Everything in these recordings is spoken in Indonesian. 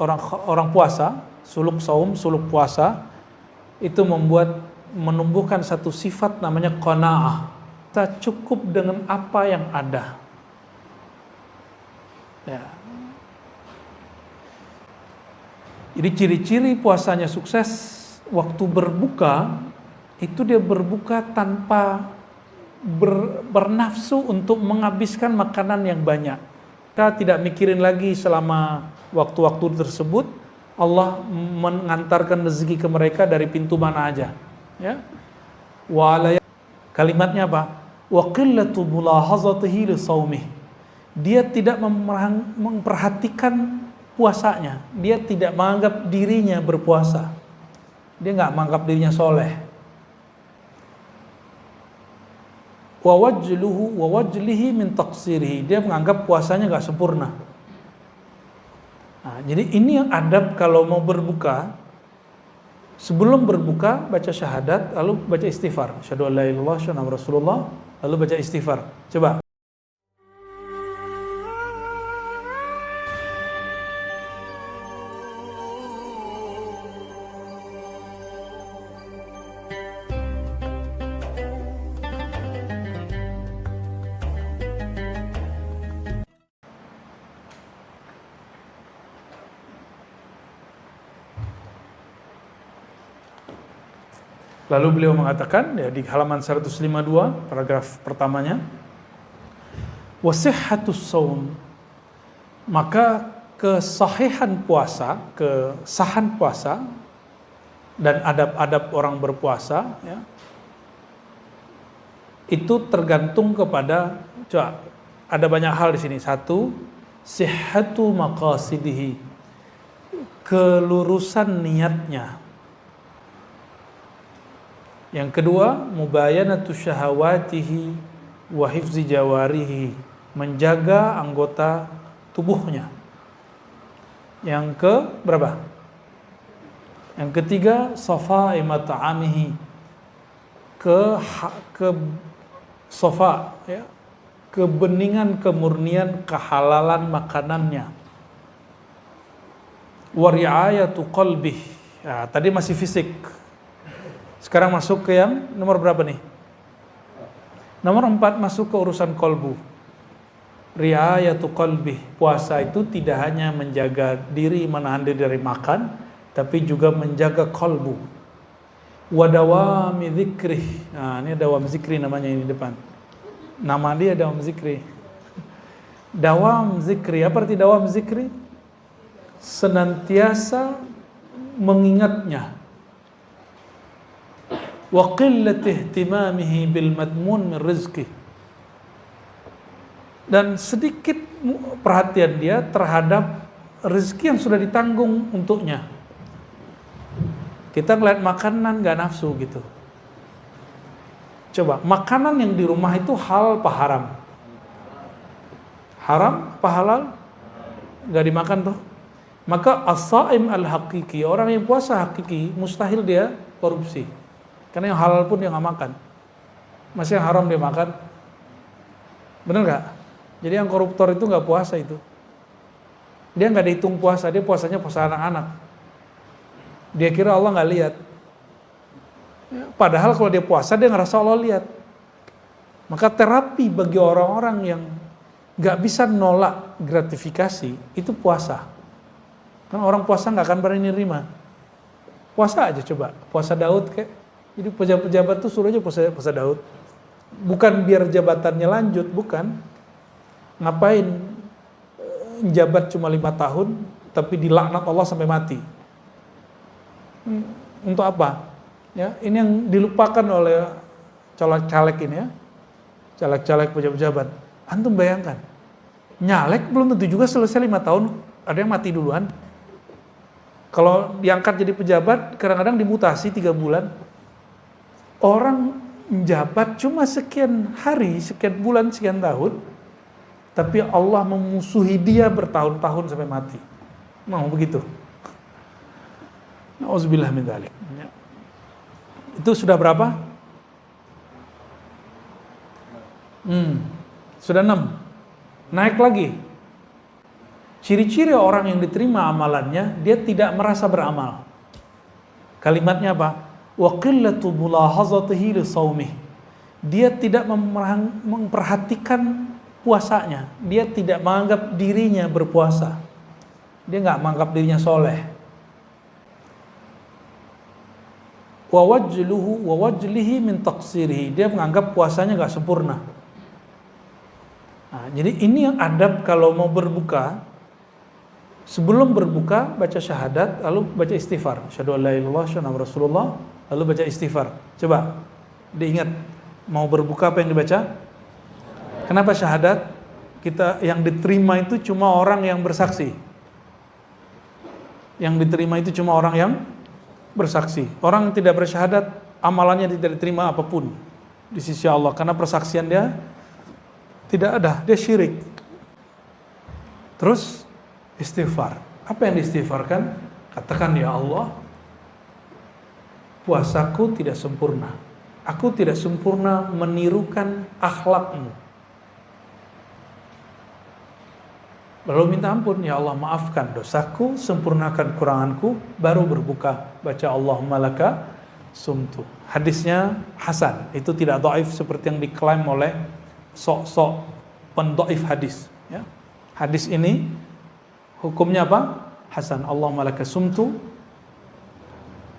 orang puasa, suluk saum, suluk puasa itu menumbuhkan satu sifat namanya qanaah. Kita cukup dengan apa yang ada. Ya. Jadi ciri-ciri puasanya sukses waktu berbuka itu dia berbuka tanpa bernafsu untuk menghabiskan makanan yang banyak. Kita tidak mikirin lagi selama waktu-waktu tersebut Allah mengantarkan rezeki ke mereka dari pintu mana aja. Ya. Kalimatnya apa? Wa qillatu mulahazatihi li shaumih. Dia tidak memperhatikan puasanya. Dia tidak menganggap dirinya berpuasa. Dia nggak menganggap dirinya soleh. Wa wajlihi min taqsirihi. Dia menganggap puasanya nggak sempurna. Nah, jadi ini yang adab kalau mau berbuka. Sebelum berbuka baca syahadat, lalu baca istighfar. Asyhadu an la ilaha illallah, asyhadu anna Rasulullah, lalu baca istighfar. Coba. Lalu beliau mengatakan ya, di halaman 152 paragraf pertamanya, wasihhatus shaum, maka kesahihan puasa, kesahan puasa dan adab-adab orang berpuasa ya, itu tergantung kepada, coba, ada banyak hal di sini. Satu, sihhatu maqasidihi, kelurusan niatnya. Yang kedua, mubayanatu syahawatihi wa hifzi jawarihi, menjaga anggota tubuhnya. Yang ke berapa? Yang ketiga, safa'i mat'amihi, safa ya, kebeningan, kemurnian, kehalalan makanannya. Wa ri'ayatu qalbih. Ya, tadi masih fisik. Sekarang masuk ke yang nomor berapa nih? Nomor 4, masuk ke urusan kolbu. Riayatu qalbih. Puasa itu tidak hanya menjaga diri, menahan diri dari makan, tapi juga menjaga kolbu. Wadawami zikrih. Nah, ini dawam zikri namanya ini di depan. Nama dia dawam zikri. Dawam zikri. Apa arti dawam zikri? Senantiasa mengingatnya. Wa qillati ihtimamihi bil madmun min rizqi, dan sedikit perhatian dia terhadap rezeki yang sudah ditanggung untuknya. Kita ngeliat makanan gak nafsu gitu. Coba, makanan yang di rumah itu halal apa haram? Haram apa halal? Gak dimakan tuh. Maka as-saim al-haqiqi, orang yang puasa hakiki, mustahil dia korupsi. Karena yang halal pun dia nggak makan. Masih yang haram dia makan. Bener nggak? Jadi yang koruptor itu nggak puasa itu. Dia nggak dihitung puasa, dia puasanya puasa anak-anak. Dia kira Allah nggak lihat. Padahal kalau dia puasa dia ngerasa Allah lihat. Maka terapi bagi orang-orang yang nggak bisa nolak gratifikasi itu puasa. Karena orang puasa nggak akan berani nerima. Puasa aja coba, puasa Daud kayak. Jadi pejabat-pejabat tuh suruh aja puasa Daud. Bukan biar jabatannya lanjut, bukan. Ngapain jabat cuma 5 tahun, tapi dilaknat Allah sampai mati. Untuk apa? Ya, ini yang dilupakan oleh caleg-caleg ini ya. Caleg-caleg pejabat-pejabat. Antum bayangkan, nyalek belum tentu juga selesai 5 tahun, ada yang mati duluan. Kalau diangkat jadi pejabat, kadang-kadang dimutasi 3 bulan. Orang menjabat cuma sekian hari, sekian bulan, sekian tahun, tapi Allah memusuhi dia bertahun-tahun sampai mati. Mau begitu? Nauzubillah min dzalik. Itu sudah berapa? Sudah 6. Naik lagi. Ciri-ciri orang yang diterima amalannya, dia tidak merasa beramal. Kalimatnya apa? Wa qillatu mulahazatihi li shaumih. Dia tidak memperhatikan puasanya. Dia tidak menganggap dirinya berpuasa. Dia nggak menganggap dirinya soleh. Wa wajlihi min taqsirihi. Dia menganggap puasanya nggak sempurna. Nah, jadi ini yang adab kalau mau berbuka. Sebelum berbuka baca syahadat, lalu baca istighfar. Asyhadu an la ilaha illallah, asyhadu anna Rasulullah, lalu baca istighfar. Coba diingat, mau berbuka apa yang dibaca? Kenapa syahadat? Kita yang diterima itu cuma orang yang bersaksi. Yang diterima itu cuma orang yang bersaksi. Orang yang tidak bersyahadat, amalannya tidak diterima apapun di sisi Allah, karena persaksian dia tidak ada, dia syirik. Terus istighfar. Apa yang diistighfarkan? Katakan, ya Allah, puasaku tidak sempurna. Aku tidak sempurna menirukan akhlakmu. Lalu minta ampun, ya Allah maafkan dosaku, sempurnakan kuranganku, baru berbuka. Baca Allahumma laka sumtu. Hadisnya hasan, itu tidak dhaif seperti yang diklaim oleh sok-sok pendhaif hadis. Ya. Hadis ini hukumnya apa? Hasan. Allahumma laka sumtu.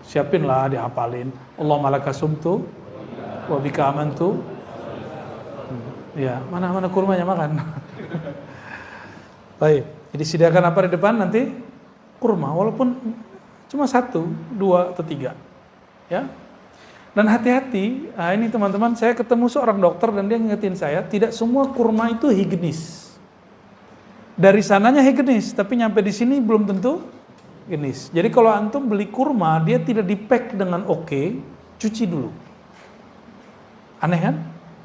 Siapinlah dihafalin. Allahumma laka sumtu wa bika amantu. Ya, mana kurmanya makan. Baik, jadi sediakan apa di depan nanti? Kurma, walaupun cuma 1, 2, atau 3. Ya. Dan hati-hati, nah ini teman-teman, saya ketemu seorang dokter dan dia ngingetin saya, tidak semua kurma itu higienis. Dari sananya higienis, tapi nyampe di sini belum tentu higienis. Jadi kalau antum beli kurma, dia tidak di-pack dengan oke, cuci dulu. Aneh kan?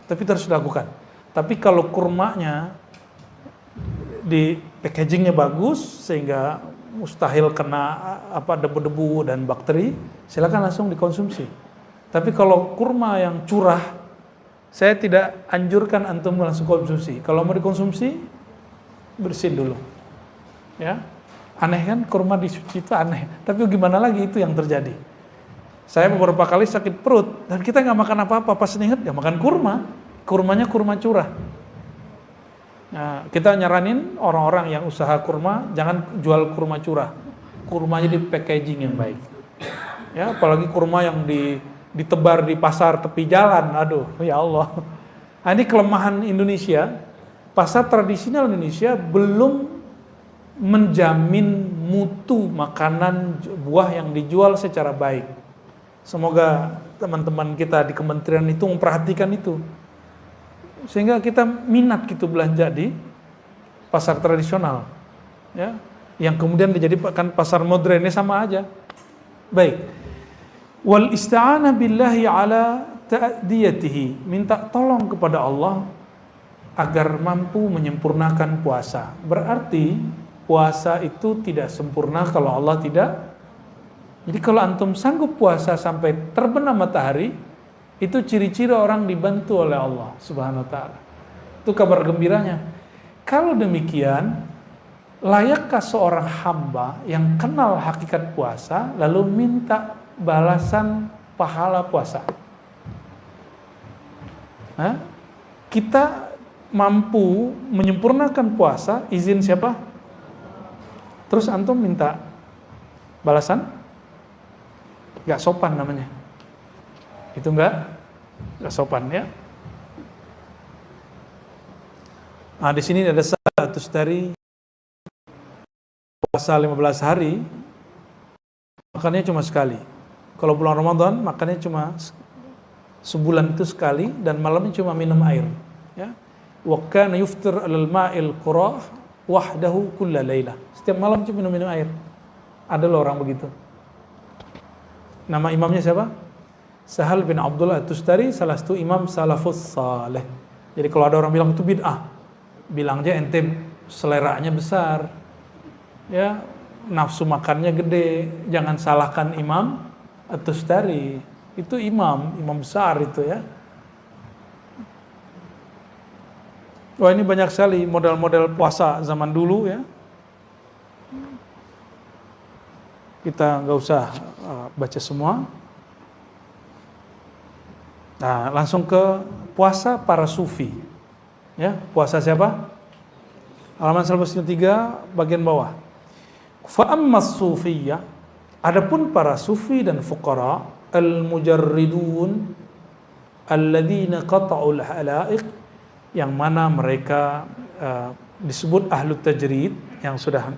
Tapi terus dilakukan. Tapi kalau kurmanya di packagingnya bagus sehingga mustahil kena debu-debu dan bakteri, silakan langsung dikonsumsi. Tapi kalau kurma yang curah, saya tidak anjurkan antum langsung konsumsi. Kalau mau dikonsumsi, bersihin dulu. Ya, aneh kan, kurma disuci itu aneh. Tapi gimana lagi, itu yang terjadi. Saya beberapa kali sakit perut dan kita nggak makan apa-apa, pas ingat ya makan kurma. Kurmanya kurma curah. Nah, kita nyaranin orang-orang yang usaha kurma jangan jual kurma curah. Kurmanya di packaging yang baik. Ya, apalagi kurma yang ditebar di pasar tepi jalan. Aduh, ya Allah. Nah, ini kelemahan Indonesia. Pasar tradisional Indonesia belum menjamin mutu makanan buah yang dijual secara baik. Semoga teman-teman kita di kementerian itu memperhatikan itu. Sehingga kita minat gitu belanja di pasar tradisional, ya, yang kemudian dijadikan pasar modernnya sama aja. Baik, wal ista'ana billahi ala ta'diyatihi, minta tolong kepada Allah agar mampu menyempurnakan puasa. Berarti puasa itu tidak sempurna kalau Allah tidak. Jadi kalau antum sanggup puasa sampai terbenam matahari, itu ciri-ciri orang dibantu oleh Allah Subhanahu wa ta'ala. Itu kabar gembiranya. Kalau demikian, layakkah seorang hamba yang kenal hakikat puasa lalu minta balasan pahala puasa? Kita mampu menyempurnakan puasa, izin siapa? Terus antum minta balasan? Gak sopan namanya. Itu enggak sopan ya. Nah, di sini ada status dari puasa 15 hari, makannya cuma sekali. Kalau bulan Ramadan makannya cuma sebulan itu sekali dan malamnya cuma minum air. Ya. Wa kana yuftir 'alal ma'il qurah wahdahu kulla lailah. Setiap malam cuma minum air. Ada loh orang begitu. Nama imamnya siapa? Sahal bin Abdullah At-Tustari, salah satu imam salafus saleh. Jadi kalau ada orang bilang itu bid'ah, bilang aja ente seleranya besar, ya nafsu makannya gede, jangan salahkan imam At-Tustari. Itu imam besar itu ya. Wah, ini banyak sekali model-model puasa zaman dulu ya. Kita nggak usah baca semua. Nah, langsung ke puasa para sufi. Ya, puasa siapa? Halaman 103 bagian bawah. Fa ammas sufiyyah, adapun para sufi dan fuqara al-mujarridun alladzina qata'ul halaiq, yang mana mereka disebut ahlu tajrid, yang sudah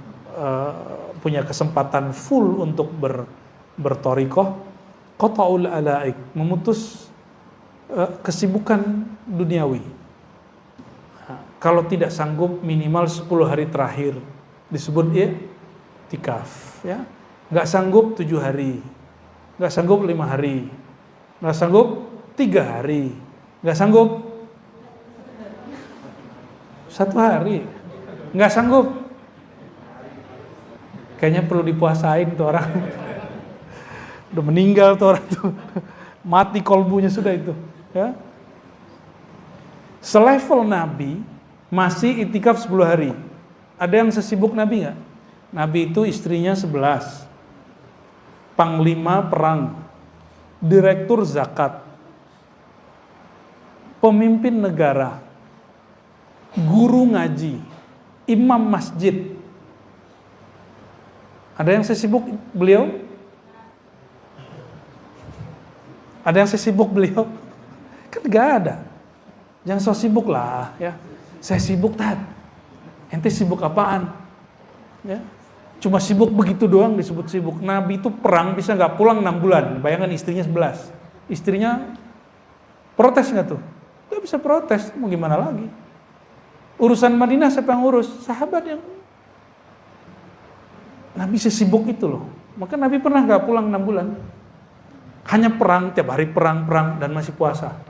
punya kesempatan full untuk bertorikoh, qata'ul halaiq, memutus kesibukan duniawi. Kalau tidak sanggup minimal 10 hari terakhir disebut i'tikaf, ya. Nggak sanggup 7 hari, nggak sanggup 5 hari, nggak sanggup 3 hari, nggak sanggup 1 hari, nggak sanggup. Kayaknya perlu dipuasain tuh orang. Udah meninggal tuh orang tuh. Mati kolbunya sudah itu, ya. Selevel Nabi masih itikaf 10 hari. Ada yang sesibuk Nabi nggak? Nabi itu istrinya 11, panglima perang, direktur zakat, pemimpin negara, guru ngaji, imam masjid. Ada yang sesibuk beliau? Ada yang sesibuk beliau? Kan gak ada. Jangan so sibuk lah, ya. Saya sibuk, Tat. Ente sibuk apaan? Ya. Cuma sibuk begitu doang disebut sibuk. Nabi itu perang bisa nggak pulang 6 bulan. Bayangkan istrinya 11. Istrinya protes nggak tuh? Nggak bisa protes. Mau gimana lagi? Urusan Madinah siapa yang urus? Sahabat yang. Nabi sesibuk itu loh. Maka Nabi pernah nggak pulang 6 bulan. Hanya perang, tiap hari perang dan masih puasa.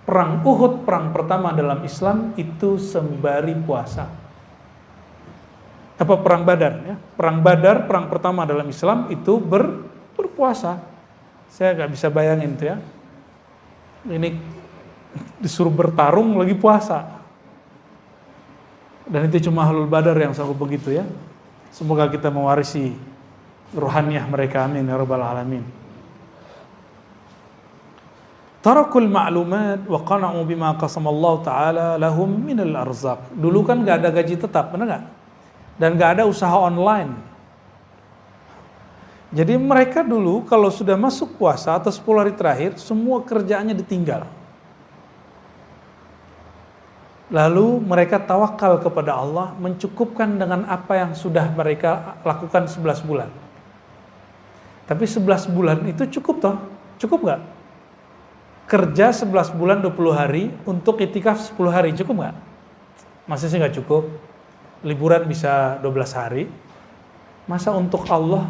Perang Uhud, perang pertama dalam Islam, itu sembari puasa. Apa perang Badar, ya? Perang Badar, perang pertama dalam Islam itu berpuasa. Saya nggak bisa bayangin tuh, ya. Ini disuruh bertarung lagi puasa. Dan itu cuma Ahlul Badar yang sanggup begitu, ya. Semoga kita mewarisi ruhaniyah mereka, amin ya rabbal alamin. Tarakul ma'lumat wa qana'u bima qasamallahu ta'ala lahum minal arzaq. Dulu kan gak ada gaji tetap, benar gak? Dan gak ada usaha online. Jadi mereka dulu kalau sudah masuk puasa atau 10 hari terakhir, semua kerjaannya ditinggal. Lalu mereka tawakal kepada Allah, mencukupkan dengan apa yang sudah mereka lakukan 11 bulan. Tapi 11 bulan itu cukup toh? Cukup gak? Kerja 11 bulan 20 hari untuk itikaf 10 hari, cukup nggak? Masa sih nggak cukup? Liburan bisa 12 hari. Masa untuk Allah,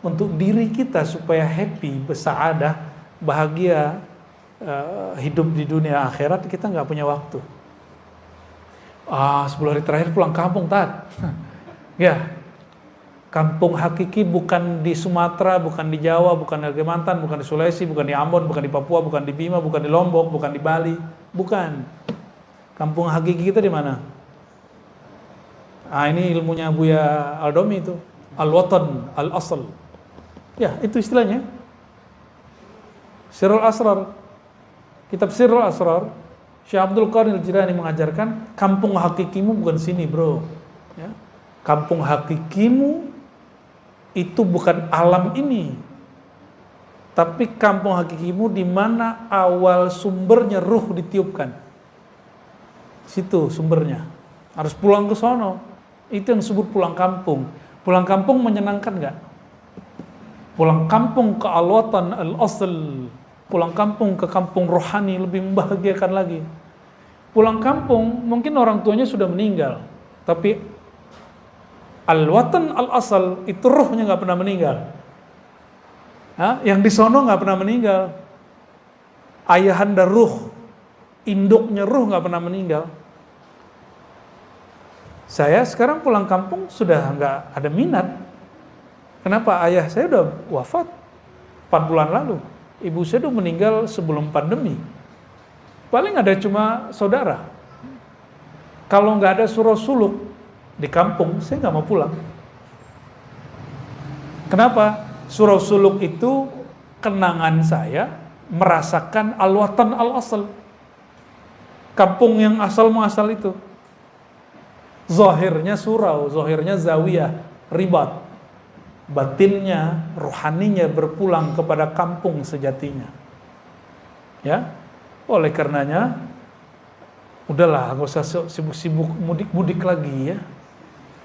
untuk diri kita supaya happy, bersaadah, bahagia, hidup di dunia akhirat, kita nggak punya waktu. 10 hari terakhir pulang kampung, Tat. Ya, kampung hakiki bukan di Sumatera, bukan di Jawa, bukan di Kalimantan, bukan di Sulawesi, bukan di Ambon, bukan di Papua, bukan di Bima, bukan di Lombok, bukan di Bali. Bukan. Kampung hakiki kita di mana? Ini ilmunya Buya Aldomi itu. Al-Watan, Al-Asl. Ya, itu istilahnya. Sirrul Asrar. Kitab Sirrul Asrar. Syekh Abdul Qadir Al-Jilani mengajarkan, kampung hakikimu bukan sini, bro. Ya. Kampung hakikimu itu bukan alam ini, tapi kampung hakikimu di mana awal sumbernya ruh ditiupkan. Situ sumbernya. Harus pulang ke sono. Itu yang disebut pulang kampung. Pulang kampung menyenangkan nggak? Pulang kampung ke al-watan al-asl. Pulang kampung ke kampung rohani lebih membahagiakan lagi. Pulang kampung mungkin orang tuanya sudah meninggal, tapi al-watan al-asal itu ruhnya nggak pernah meninggal. Yang di sono nggak pernah meninggal. Ayahanda ruh, induknya ruh nggak pernah meninggal. Saya sekarang pulang kampung sudah nggak ada minat. Kenapa? Ayah saya udah wafat 4 bulan lalu. Ibu saya udah meninggal sebelum pandemi. Paling ada cuma saudara. Kalau nggak ada surah suluk di kampung, saya nggak mau pulang. Kenapa? Surau Suluk itu kenangan saya merasakan al-watan al-asal. Kampung yang asal muasal itu. Zahirnya surau, zahirnya zawiyah, ribat. Batinnya, rohaninya berpulang kepada kampung sejatinya. Ya, oleh karenanya, udahlah, gak usah sibuk-sibuk mudik-mudik lagi ya.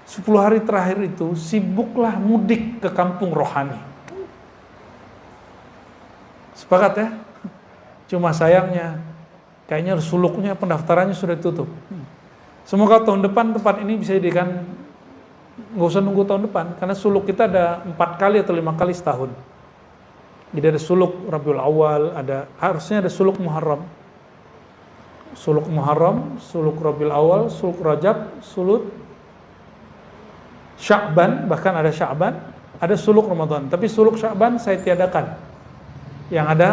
10 hari terakhir itu, sibuklah mudik ke kampung rohani. Sepakat ya? Cuma sayangnya, kayaknya suluknya pendaftarannya sudah tutup. Semoga tahun depan tempat ini bisa dijadikan, nggak usah nunggu tahun depan, karena suluk kita ada 4 kali atau 5 kali setahun. Jadi ada suluk Rabiul Awal, harusnya ada suluk Muharram. Suluk Muharram, suluk Rabiul Awal, suluk Rajab, suluk Sya'ban, bahkan ada Sya'ban, ada suluk Ramadan. Tapi suluk Sya'ban saya tiadakan. Yang ada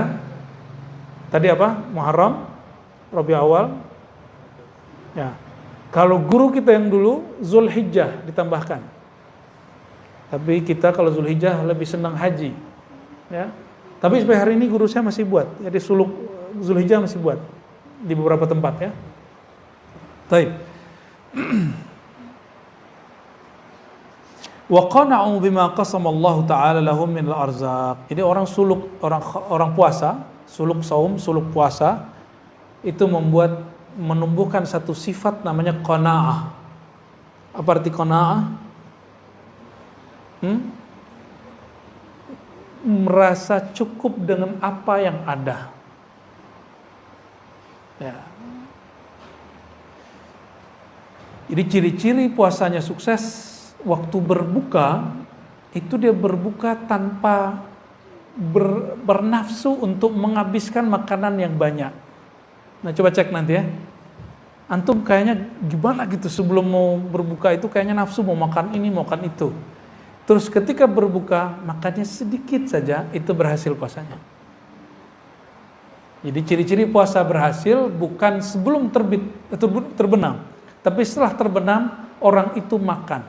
tadi apa? Muharram, Rabiul Awal. Ya. Kalau guru kita yang dulu Zulhijjah ditambahkan. Tapi kita kalau Zulhijjah lebih senang haji. Ya. Tapi sampai hari ini guru saya masih buat. Jadi suluk Zulhijjah masih buat di beberapa tempat ya. Baik. Wa qana'u bima qasama Allah taala lahum min al-arzaq. Jadi orang suluk, orang puasa, suluk saum, suluk puasa itu menumbuhkan satu sifat namanya qanaah. Apa arti qanaah? Merasa cukup dengan apa yang ada. Ya. Jadi ciri-ciri puasanya sukses, waktu berbuka itu dia berbuka tanpa bernafsu untuk menghabiskan makanan yang banyak. Nah coba cek nanti ya. Antum kayaknya gimana gitu sebelum mau berbuka itu kayaknya nafsu mau makan ini, mau makan itu. Terus ketika berbuka makannya sedikit saja, itu berhasil puasanya. Jadi ciri-ciri puasa berhasil bukan sebelum terbit atau terbenam, tapi setelah terbenam orang itu makan.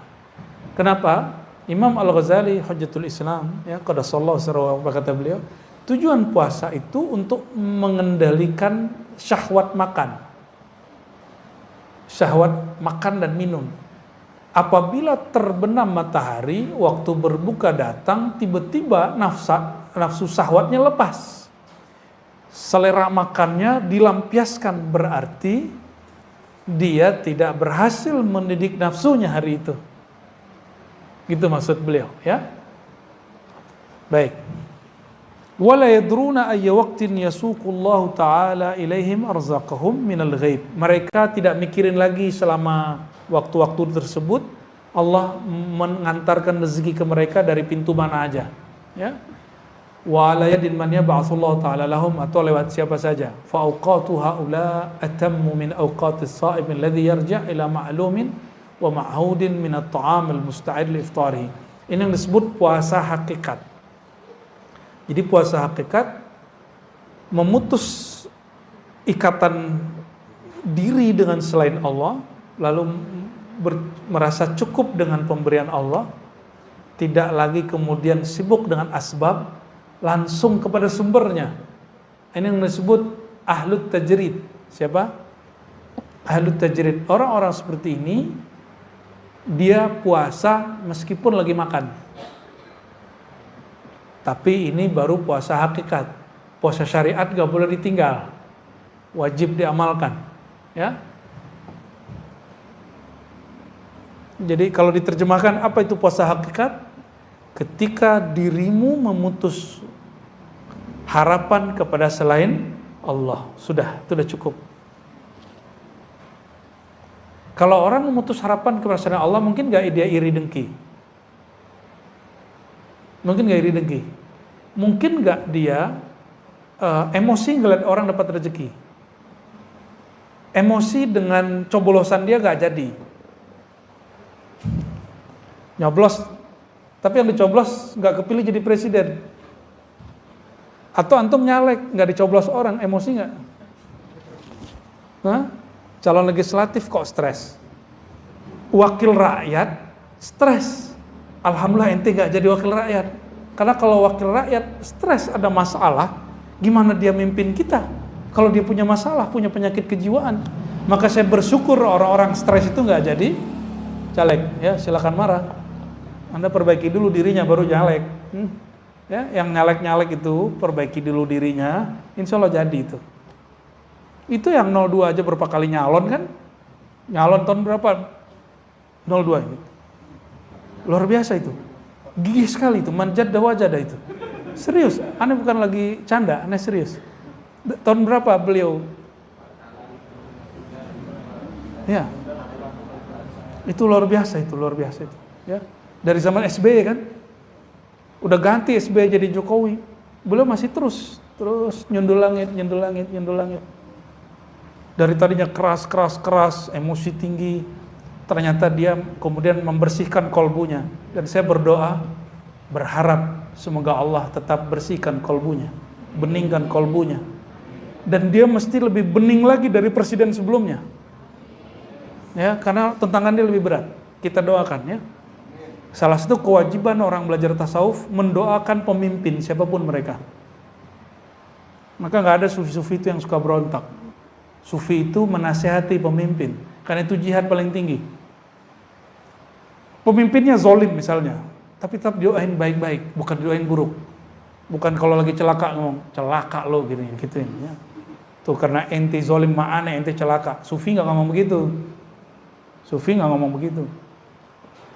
Kenapa? Imam Al-Ghazali Hujjatul Islam ya qaddasallahu sirrahu, kata beliau, tujuan puasa itu untuk mengendalikan syahwat makan. Syahwat makan dan minum. Apabila terbenam matahari, waktu berbuka datang, tiba-tiba nafsu syahwatnya lepas. Selera makannya dilampiaskan, berarti dia tidak berhasil mendidik nafsunya hari itu. Gitu maksud beliau, ya. Baik. Wala yadruna ayya waqtin yasuqullahu ta'ala ilaihim arzaqahum minal ghaib. Mereka tidak mikirin lagi selama waktu-waktu tersebut Allah mengantarkan rezeki ke mereka dari pintu mana aja, ya. Wa la yadin man yab'atsullahu ta'ala lahum, atau lewat siapa saja. Fa awqatu haula atammu min awqatis sha'im alladhi yarja' ila ma'lumin wa ma'hudin min at-ta'am al-musta'id li iftarihi. Ini yang disebut puasa hakikat. Jadi puasa hakikat memutus ikatan diri dengan selain Allah, lalu merasa cukup dengan pemberian Allah, tidak lagi kemudian sibuk dengan asbab, langsung kepada sumbernya. Ini yang disebut ahlut tajrid. Siapa? Ahlut tajrid. Orang-orang seperti ini dia puasa meskipun lagi makan. Tapi ini baru puasa hakikat. Puasa syariat gak boleh ditinggal, wajib diamalkan, ya. Jadi kalau diterjemahkan apa itu puasa hakikat? Ketika dirimu memutus harapan kepada selain Allah, sudah, itu sudah cukup. Kalau orang memutus harapan kepada selain Allah, mungkin gak dia iri dengki? Mungkin gak iri dengki? Mungkin gak dia emosi ngeliat orang dapat rezeki? Emosi dengan coblosan dia gak jadi? Nyoblos, tapi yang dicoblos gak kepilih jadi presiden. Atau antum nyalek, gak dicoblos orang, emosi gak? Hah? Calon legislatif kok stres? Wakil rakyat stres? Alhamdulillah ente gak jadi wakil rakyat. Karena kalau wakil rakyat stres ada masalah, gimana dia mimpin kita? Kalau dia punya masalah, punya penyakit kejiwaan. Maka saya bersyukur orang-orang stres itu gak jadi caleg. Ya, silakan marah. Anda perbaiki dulu dirinya baru caleg. Ya, yang nyalek-nyalek itu perbaiki dulu dirinya, insya Allah jadi itu. Itu yang 02 aja berapa kali nyalon kan? Nyalon tahun berapa? 02 ini. Luar biasa itu. Gigih sekali itu, manjad wajada itu. Serius, aneh bukan lagi canda, aneh serius. Tahun berapa beliau? Ya. Itu luar biasa itu. Ya. Dari zaman SBY kan? Udah ganti SBY jadi Jokowi. Beliau masih terus nyundul langit. Dari tadinya keras, emosi tinggi, ternyata dia kemudian membersihkan kolbunya. Dan saya berdoa, berharap semoga Allah tetap bersihkan kolbunya, beningkan kolbunya. Dan dia mesti lebih bening lagi dari presiden sebelumnya. Ya, karena tantangan dia lebih berat. Kita doakan ya. Salah satu kewajiban orang belajar tasawuf mendoakan pemimpin siapapun mereka. Maka nggak ada sufi-sufi itu yang suka berontak. Sufi itu menasihati pemimpin, karena itu jihad paling tinggi. Pemimpinnya zolim misalnya, tapi tetap doain baik-baik, bukan doain buruk. Bukan kalau lagi celaka ngomong, celaka lo gituin. Ya. Tuh karena ente zolim ma'ane, ente celaka. Sufi nggak ngomong begitu.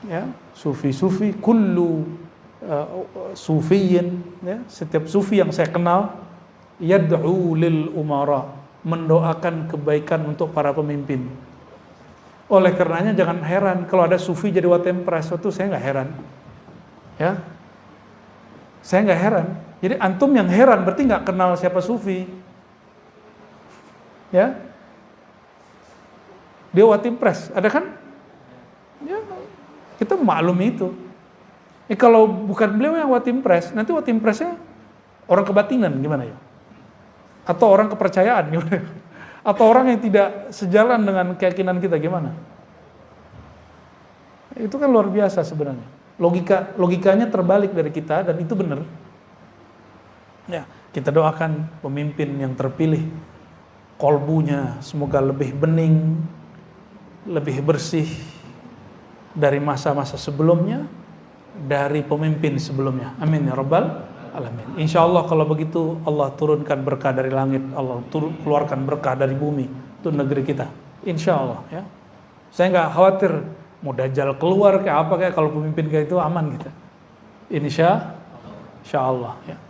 Ya, sufi kullu sufiyin, ya, setiap sufi yang saya kenal yad'u lil umara, mendoakan kebaikan untuk para pemimpin. Oleh karenanya jangan heran kalau ada sufi jadi watempres, itu saya nggak heran. Ya, saya nggak heran. Jadi antum yang heran berarti nggak kenal siapa sufi. Ya, dia watempres, ada kan? Ya, kita maklumi itu. Kalau bukan beliau yang watim-pres, nanti watim-presnya orang kebatinan gimana ya? Atau orang kepercayaan gimana? Atau orang yang tidak sejalan dengan keyakinan kita gimana? Itu kan luar biasa sebenarnya. Logikanya terbalik dari kita dan itu benar. Ya, kita doakan pemimpin yang terpilih, kolbunya semoga lebih bening, lebih bersih dari masa-masa sebelumnya, dari pemimpin sebelumnya. Amin ya rabbal alamin. Insya Allah kalau begitu Allah turunkan berkah dari langit, Allah keluarkan berkah dari bumi untuk negeri kita. Insya Allah ya. Saya nggak khawatir mau dajjal keluar kayak apa kayak, kalau pemimpin kayak itu aman kita. Insya Allah ya.